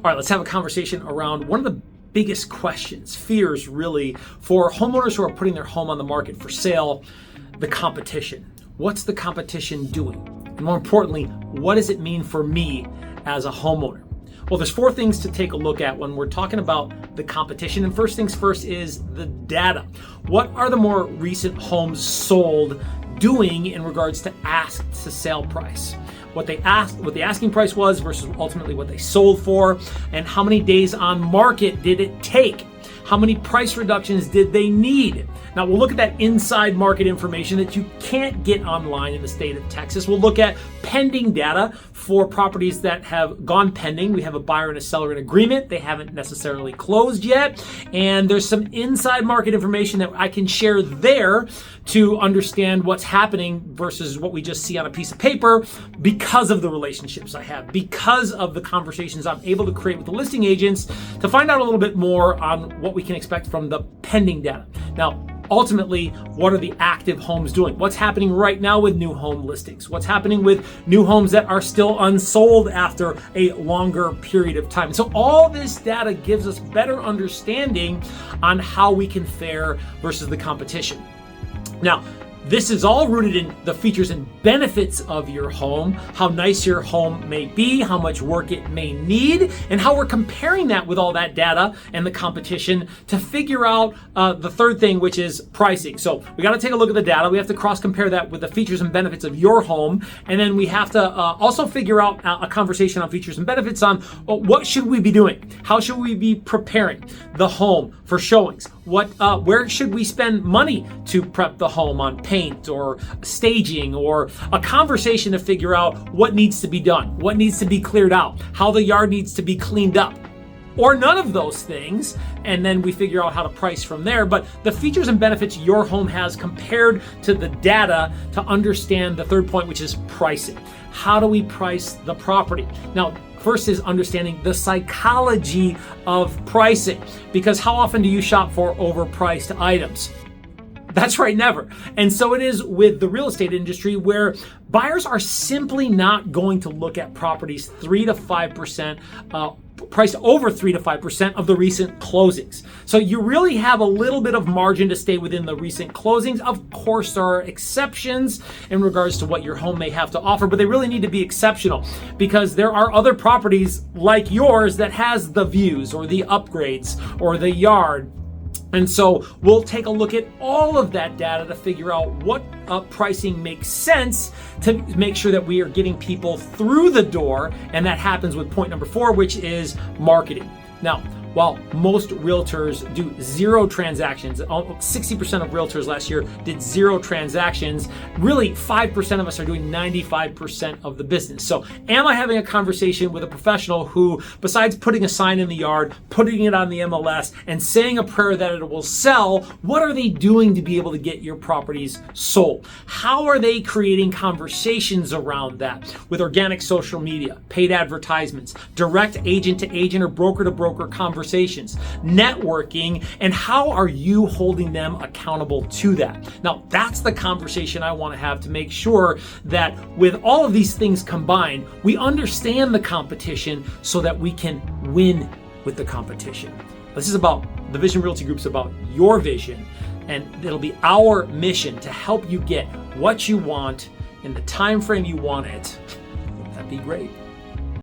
All right, let's have a conversation around one of the biggest questions, fears really, for homeowners who are putting their home on the market for sale: the competition. What's the competition doing? And more importantly, what does it mean for me as a homeowner? Well, there's 4 things to take a look at when we're talking about the competition. And first things first is the data. What are the more recent homes sold doing in regards to ask to sale price? What the asking price was versus ultimately what they sold for, and how many days on market did it take? How many price reductions did they need? Now we'll look at that inside market information that you can't get online in the state of Texas. We'll look at pending data for properties that have gone pending. We have a buyer and a seller in agreement. They haven't necessarily closed yet. And there's some inside market information that I can share there to understand what's happening versus what we just see on a piece of paper, because of the relationships I have, because of the conversations I'm able to create with the listing agents to find out a little bit more on what we can expect from the pending data. Now, ultimately, what are the active homes doing? What's happening right now with new home listings? What's happening with new homes that are still unsold after a longer period of time? So all this data gives us better understanding on how we can fare versus the competition. Now, this is all rooted in the features and benefits of your home, how nice your home may be, how much work it may need, and how we're comparing that with all that data and the competition to figure out the third thing, which is pricing. So we got to take a look at the data. We have to cross compare that with the features and benefits of your home. And then we have to also figure out a conversation on features and benefits on what should we be doing? How should we be preparing the home for showings? Where should we spend money to prep the home on paint or staging, or a conversation to figure out what needs to be done, what needs to be cleared out, how the yard needs to be cleaned up, or none of those things, and then we figure out how to price from there. But the features and benefits your home has compared to the data to understand the third point, which is pricing. How do we price the property? Now, first is understanding the psychology of pricing, because how often do you shop for overpriced items? That's right, never. And so it is with the real estate industry, where buyers are simply not going to look at properties 3 to 5%, priced over 3 to 5% of the recent closings. So you really have a little bit of margin to stay within the recent closings. Of course, there are exceptions in regards to what your home may have to offer, but they really need to be exceptional, because there are other properties like yours that has the views or the upgrades or the yard. And so we'll take a look at all of that data to figure out what pricing makes sense to make sure that we are getting people through the door. And that happens with point number 4, which is marketing. Now, while most realtors do 0 transactions, 60% of realtors last year did 0 transactions, really 5% of us are doing 95% of the business. So am I having a conversation with a professional who, besides putting a sign in the yard, putting it on the MLS, and saying a prayer that it will sell, what are they doing to be able to get your properties sold? How are they creating conversations around that with organic social media, paid advertisements, direct agent to agent or broker to broker conversations, networking, and how are you holding them accountable to that? Now, that's the conversation I want to have to make sure that with all of these things combined, we understand the competition so that we can win with the competition. This is about the Vision Realty Group's about your vision, and it'll be our mission to help you get what you want in the time frame you want it. That'd be great.